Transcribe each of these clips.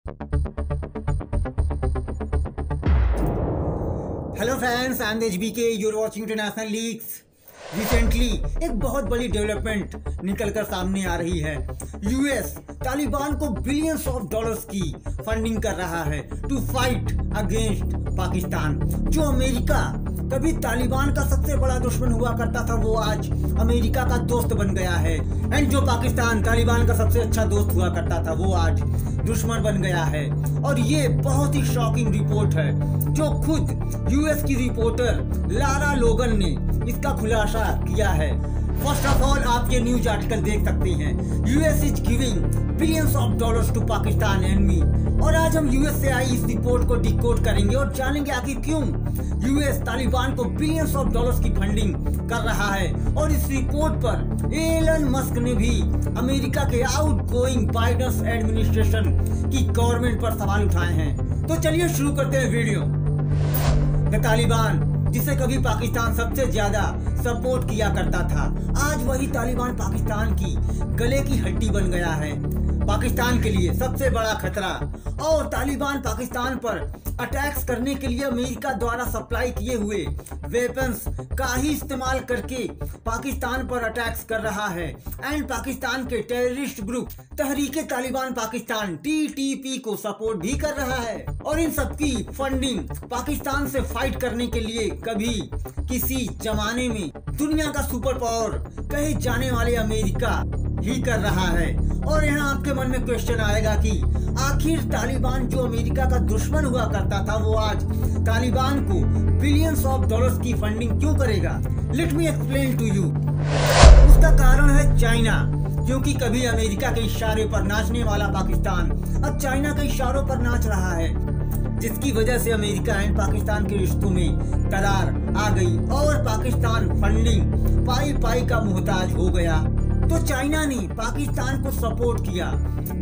Hello friends, I am HBK, your watching international leagues. Recently एक बहुत बड़ी development निकलकर सामने आ रही है। यूएस तालिबान को बिलियंस ऑफ डॉलर्स की फंडिंग कर रहा है टू फाइट अगेंस्ट पाकिस्तान। जो अमेरिका कभी तालिबान का सबसे बड़ा दुश्मन हुआ करता था, वो आज अमेरिका का दोस्त बन गया है। एंड जो पाकिस्तान तालिबान का सबसे अच्छा दोस्त हुआ करता था, वो आज दुश्मन बन गया है। और ये बहुत ही शॉकिंग रिपोर्ट है जो खुद यूएस की रिपोर्टर लारा लोगन ने इसका खुलासा किया है। फर्स्ट ऑफ ऑल, आप ये न्यूज आर्टिकल देख सकते हैं, US is giving billions of dollars to Pakistan enemy. और आज हम यूएस से आई इस रिपोर्ट को डिकोड करेंगे और जानेंगे आखिर क्यों यूएस तालिबान को बिलियंस ऑफ डॉलर्स की फंडिंग कर रहा है। और इस रिपोर्ट पर एलन मस्क ने भी अमेरिका के आउटगोइंग बाइडेन एडमिनिस्ट्रेशन की गवर्नमेंट पर सवाल उठाए हैं। तो चलिए शुरू करते हैं वीडियो। द तालिबान, जिसे कभी पाकिस्तान सबसे ज्यादा सपोर्ट किया करता था, आज वही तालिबान पाकिस्तान की गले की हड्डी बन गया है, पाकिस्तान के लिए सबसे बड़ा खतरा। और तालिबान पाकिस्तान पर अटैक्स करने के लिए अमेरिका द्वारा सप्लाई किए हुए वेपन्स का ही इस्तेमाल करके पाकिस्तान पर अटैक्स कर रहा है। एंड पाकिस्तान के terrorist group Tehreek-e Taliban Pakistan TTP को सपोर्ट भी कर रहा है। और इन सबकी फंडिंग पाकिस्तान से फाइट करने के लिए कभी किसी जमाने में दुनिया का सुपर पावर कहे जाने वाले अमेरिका ही कर रहा है। और यहाँ आपके मन में क्वेश्चन आएगा कि आखिर तालिबान जो अमेरिका का दुश्मन हुआ करता था, वो आज तालिबान को बिलियंस ऑफ डॉलर्स की फंडिंग क्यों करेगा? Let me explain to you. उसका कारण है चाइना, क्योंकि कभी अमेरिका के इशारे पर नाचने वाला पाकिस्तान अब चाइना के इशारों पर नाच रहा है, जिसकी वजह से अमेरिका एंड पाकिस्तान के रिश्तों में दरार आ गई और पाकिस्तान फंडिंग पाई का मोहताज हो गया। तो चाइना ने पाकिस्तान को सपोर्ट किया,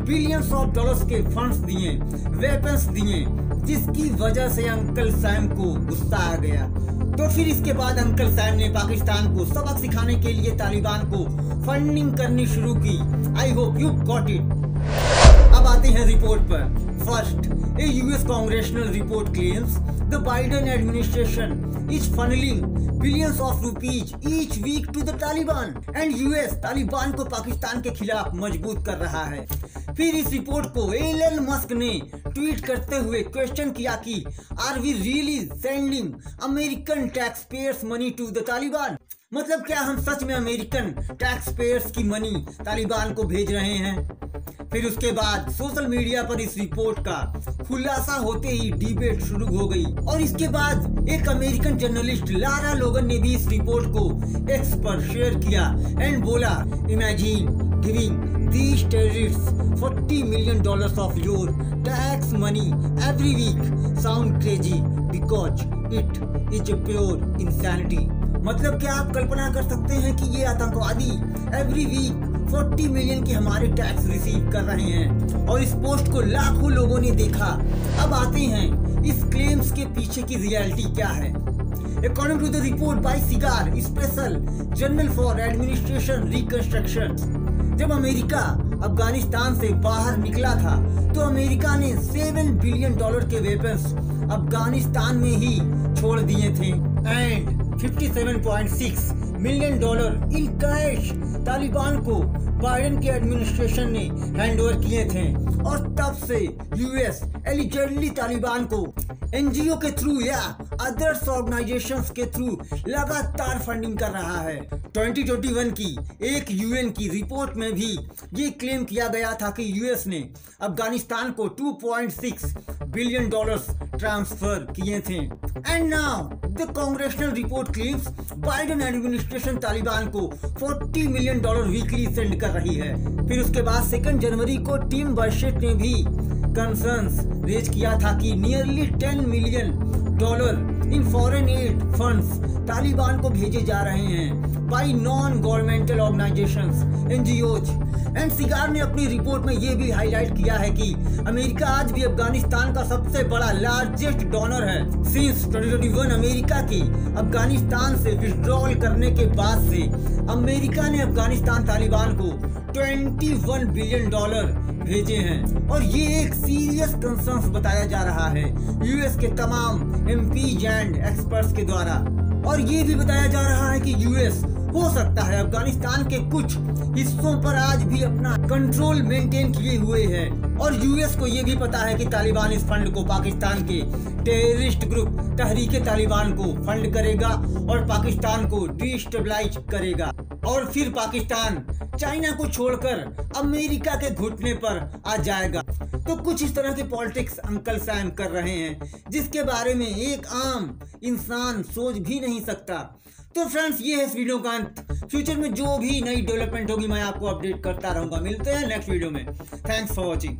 बिलियंस ऑफ डॉलर्स के फंड्स दिए, वेपन्स दिए, जिसकी वजह से अंकल सैम को गुस्सा आ गया। तो फिर इसके बाद अंकल सैम ने पाकिस्तान को सबक सिखाने के लिए तालिबान को फंडिंग करनी शुरू की। I hope you got it. अब आते हैं रिपोर्ट पर। First, a US congressional report claims the Biden administration is funneling billions of rupees each week to the Taliban and US Taliban को पाकिस्तान के खिलाफ मजबूत कर रहा है। फिर इस रिपोर्ट को एलन मस्क ने ट्वीट करते हुए क्वेश्चन किया कि are we really sending American tax payers money to the Taliban? मतलब क्या हम सच में अमेरिकन टैक्स पेयर्स की मनी तालिबान को भेज रहे हैं? फिर उसके बाद सोशल मीडिया पर इस रिपोर्ट का खुलासा होते ही डिबेट शुरू हो गई। और इसके बाद एक अमेरिकन जर्नलिस्ट लारा लोगन ने भी इस रिपोर्ट को एक्स पर शेयर किया एंड बोला, imagine giving these terrorists $40 million of your tax money every week sound crazy because it is a pure insanity। मतलब क्या आप कल्पना कर सकते हैं कि ये आतंकवादी एवरी वीक 40 मिलियन के हमारे टैक्स रिसीव कर रहे हैं? और इस पोस्ट को लाखों लोगों ने देखा। अब आते हैं इस क्लेम्स के पीछे की रियलिटी क्या है। According to the report by cigar special journal for administration reconstruction, जब अमेरिका अफगानिस्तान से बाहर निकला था तो अमेरिका ने $7 बिलियन के वेपन्स अफगानिस्तान में ही छोड़ दिए थे and $57.6 million in cash Taliban को बाइडेन के एडमिनिस्ट्रेशन ने हैंडओवर किए थे। और तब से यूएस एलिजिडली तालिबान को NGO के थ्रू या अदर्स ऑर्गेनाइजेशंस के थ्रू लगातार फंडिंग कर रहा है। 2021 की एक UN की रिपोर्ट में भी ये क्लेम किया गया था कि यूएस ने अफगानिस्तान को $2.6 बिलियन ट्रांसफर किए थे। And now the congressional report claims Biden administration Taliban को $40 मिलियन वीकली सेंड कर रही है। फिर उसके बाद 2 जनवरी को टीम बर्शेट ने भी कंसर्न्स रेज किया था कि nearly $10 million in foreign add funds Taliban को भेजे जा रहे हैं bye non governmental organisations NGOs। And cigar ने अपनी रिपोर्ट में ये भी हाईलाइट किया है कि अमेरिका आज भी अफगानिस्तान का सबसे बड़ा लार्जेस्ट डोनर है। सिंस 2021 अमेरिका के अफगानिस्तान से विथड्रॉल करने के बाद से अमेरिका ने अफगानिस्तान तालिबान को $21 बिलियन भेजे हैं और ये एक सीरियस कंसर्न बताया जा रहा है यूएस के तमाम एमपीज एंड एक्सपर्ट्स के द्वारा। और ये भी बताया जा रहा है कि यूएस हो सकता है अफगानिस्तान के कुछ हिस्सों पर आज भी अपना कंट्रोल मेंटेन किए हुए है। और यूएस को ये भी पता है कि तालिबान इस फंड को पाकिस्तान के टेररिस्ट ग्रुप तहरीके तालिबान को फंड करेगा और पाकिस्तान को डिस्टेबलाइज करेगा। और फिर पाकिस्तान चाइना को छोड़कर अमेरिका के घुटने पर आ जाएगा। तो कुछ इस तरह के पॉलिटिक्स अंकल सैम कर रहे हैं जिसके बारे में एक आम इंसान सोच भी नहीं सकता। तो फ्रेंड्स, ये है इस वीडियो का अंत। फ्यूचर में जो भी नई डेवलपमेंट होगी मैं आपको अपडेट करता रहूंगा। मिलते हैं नेक्स्ट वीडियो में। Thanks for watching.